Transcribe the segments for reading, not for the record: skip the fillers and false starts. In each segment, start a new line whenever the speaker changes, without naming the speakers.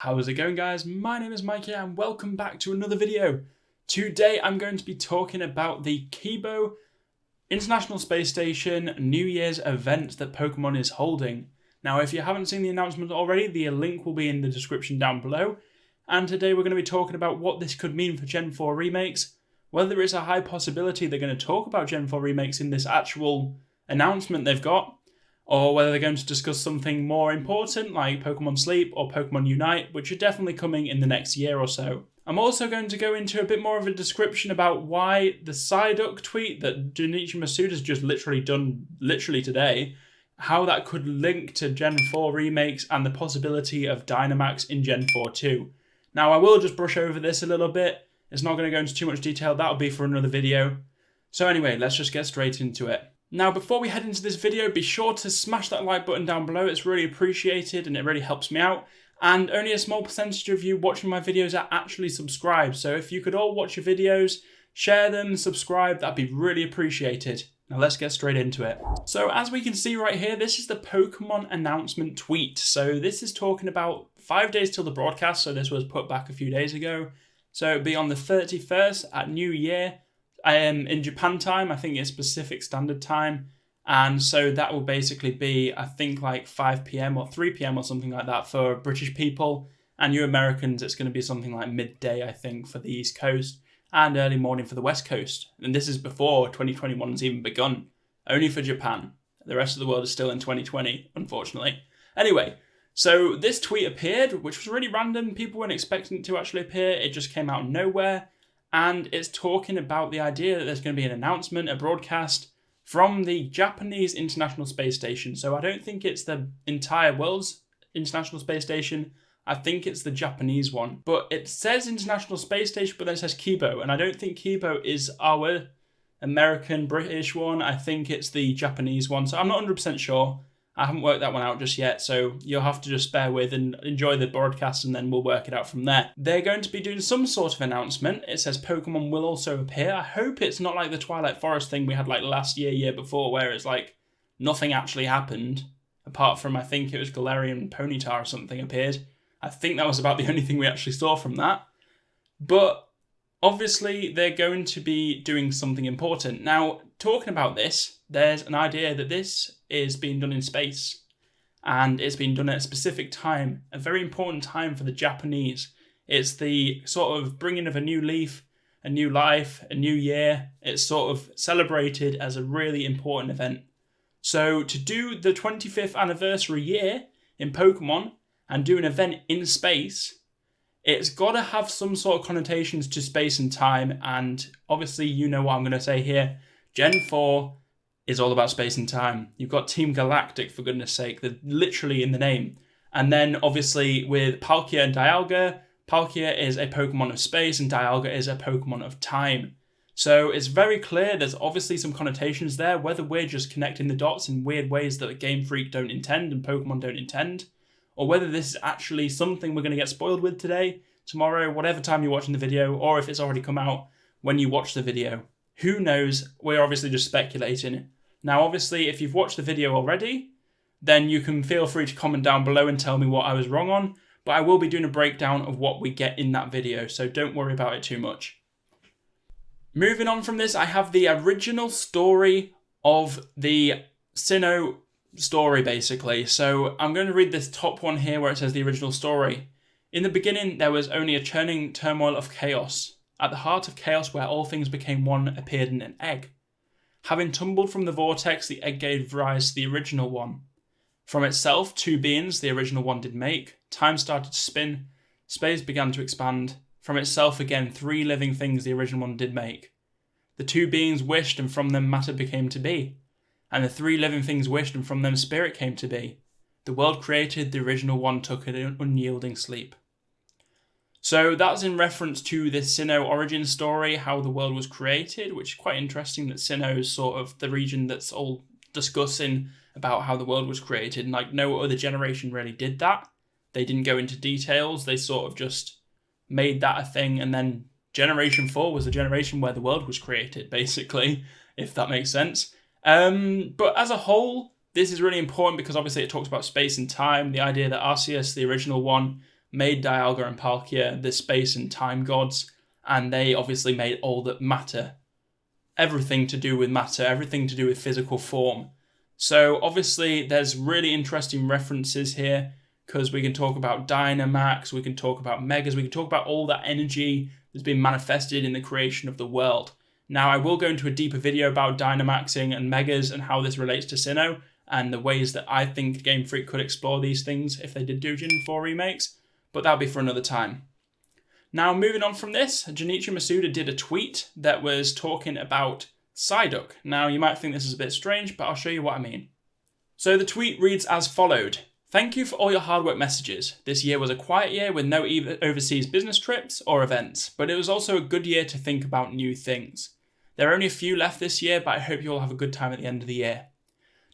How's it going, guys? My name is Maikya and welcome back to another video. Today I'm going to be talking about the Kibo International Space Station New Year's event that Pokemon is holding. Now, if you haven't seen the announcement already, the link will be in the description down below. And today we're going to be talking about what this could mean for Gen 4 remakes, whether it's a high possibility they're going to talk about Gen 4 remakes in this actual announcement they've got, or whether they're going to discuss something more important like Pokemon Sleep or Pokemon Unite, which are definitely coming in the next year or so. I'm also going to go into a bit more of a description about why the Psyduck tweet that Masuda's just literally done today, how that could link to Gen 4 remakes and the possibility of Dynamax in Gen 4 too. Now, I will just brush over this a little bit. It's not going to go into too much detail. That'll be for another video. So anyway, let's just get straight into it. Now, before we head into this video, be sure to smash that like button down below. It's really appreciated and it really helps me out. And only a small percentage of you watching my videos are actually subscribed. So if you could all watch your videos, share them, subscribe, that'd be really appreciated. Now let's get straight into it. So as we can see right here, this is the Pokemon announcement tweet. So this is talking about 5 days till the broadcast. So this was put back a few days ago. So it'd be on the 31st at New Year. In Japan time, I think it's Pacific Standard Time, and so that will basically be, I think, like 5 PM or 3 PM or something like that for British people, and you Americans, it's going to be something like midday, I think, for the East Coast, and early morning for the West Coast. And this is before 2021 has even begun, only for Japan. The rest of the world is still in 2020, unfortunately. Anyway, so this tweet appeared, which was really random. People weren't expecting it to actually appear. It just came out of nowhere. And it's talking about the idea that there's going to be an announcement, a broadcast from the Japanese International Space Station. So I don't think it's the entire world's International Space Station. I think it's the Japanese one. But it says International Space Station, but then it says Kibo. And I don't think Kibo is our American, British one. I think it's the Japanese one. So I'm not 100% sure. I haven't worked that one out just yet, so you'll have to just bear with and enjoy the broadcast, and then we'll work it out from there. They're going to be doing some sort of announcement. It says Pokemon will also appear. I hope it's not like the Twilight Forest thing we had like last year before, where it's like nothing actually happened, apart from I think it was Galarian and Ponyta or something appeared. I think that was about the only thing we actually saw from that. But obviously they're going to be doing something important. Now, talking about this, there's an idea that this is being done in space, and it's being done at a specific time, a very important time for the Japanese. It's the sort of bringing of a new leaf, a new life, a new year. It's sort of celebrated as a really important event. So to do the 25th anniversary year in Pokemon and do an event in space, it's got to have some sort of connotations to space and time, and obviously you know what I'm going to say here. Gen 4 is all about space and time. You've got Team Galactic, for goodness sake. They're literally in the name. And then, obviously, with Palkia and Dialga, Palkia is a Pokemon of space and Dialga is a Pokemon of time. So it's very clear there's obviously some connotations there, whether we're just connecting the dots in weird ways that Game Freak don't intend and Pokemon don't intend, or whether this is actually something we're going to get spoiled with today, tomorrow, whatever time you're watching the video, or if it's already come out when you watch the video. Who knows? We're obviously just speculating. Now, obviously, if you've watched the video already, then you can feel free to comment down below and tell me what I was wrong on, but I will be doing a breakdown of what we get in that video, so don't worry about it too much. Moving on from this, I have the original story of the Sinnoh story, basically. So I'm going to read this top one here where it says the original story. In the beginning, there was only a churning turmoil of chaos. At the heart of chaos, where all things became one, appeared an egg. Having tumbled from the vortex, the egg gave rise to the original one. From itself, 2 beings the original one did make. Time started to spin. Space began to expand. From itself again, 3 living things the original one did make. The 2 beings wished, and from them matter became to be. And the 3 living things wished, and from them spirit came to be. The world created, the original one took an unyielding sleep. So that's in reference to this Sinnoh origin story, how the world was created, which is quite interesting that Sinnoh is sort of the region that's all discussing about how the world was created. And like no other generation really did that. They didn't go into details. They sort of just made that a thing. And then Generation 4 was the generation where the world was created, basically, if that makes sense. But as a whole, this is really important because obviously it talks about space and time, the idea that Arceus, the original one, made Dialga and Palkia the space and time gods, and they obviously made all that matter. Everything to do with matter, everything to do with physical form. So obviously there's really interesting references here, because we can talk about Dynamax, we can talk about Megas, we can talk about all that energy that's been manifested in the creation of the world. Now, I will go into a deeper video about Dynamaxing and Megas and how this relates to Sinnoh, and the ways that I think Game Freak could explore these things if they did do Gen 4 remakes, but that'll be for another time. Now, moving on from this, Junichi Masuda did a tweet that was talking about Psyduck. Now, you might think this is a bit strange, but I'll show you what I mean. So the tweet reads as followed. Thank you for all your hard work messages. This year was a quiet year with no overseas business trips or events, but it was also a good year to think about new things. There are only a few left this year, but I hope you all have a good time at the end of the year.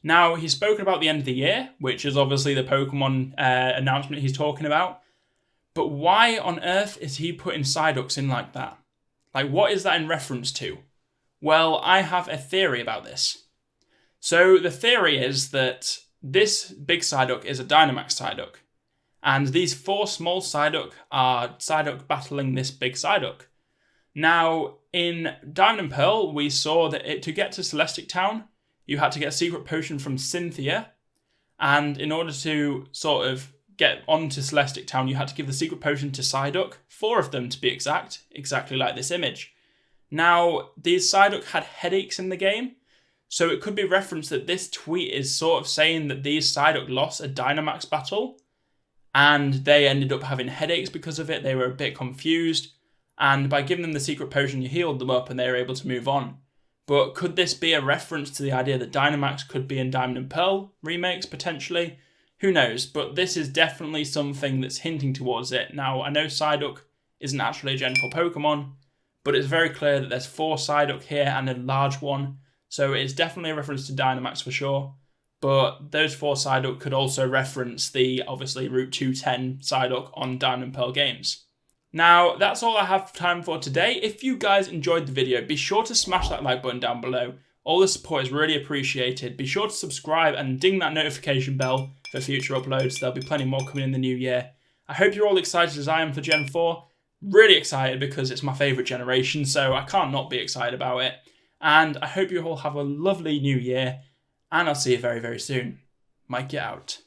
Now, he's spoken about the end of the year, which is obviously the Pokemon announcement he's talking about, but why on earth is he putting Psyducks in like that? Like, what is that in reference to? Well, I have a theory about this. So the theory is that this big Psyduck is a Dynamax Psyduck, and these 4 small Psyduck are Psyduck battling this big Psyduck. Now, in Diamond and Pearl, we saw that to get to Celestic Town, you had to get a secret potion from Cynthia, and in order to sort of get onto Celestic Town, you had to give the secret potion to Psyduck, 4 of them to be exact, exactly like this image. Now, these Psyduck had headaches in the game, so it could be referenced that this tweet is sort of saying that these Psyduck lost a Dynamax battle, and they ended up having headaches because of it. They were a bit confused, and by giving them the secret potion, you healed them up and they were able to move on. But could this be a reference to the idea that Dynamax could be in Diamond and Pearl remakes, potentially? Who knows, but this is definitely something that's hinting towards it. Now, I know Psyduck isn't actually a Gen 4 Pokemon, but it's very clear that there's 4 Psyduck here and a large one, so it's definitely a reference to Dynamax for sure. But those 4 Psyduck could also reference the, obviously, Route 210 Psyduck on Diamond and Pearl games. Now, that's all I have time for today. If you guys enjoyed the video, be sure to smash that like button down below. All the support is really appreciated. Be sure to subscribe and ding that notification bell for future uploads. There'll be plenty more coming in the new year. I hope you're all excited as I am for Gen 4. Really excited because it's my favourite generation, so I can't not be excited about it. And I hope you all have a lovely new year, and I'll see you very, very soon. Maikya out.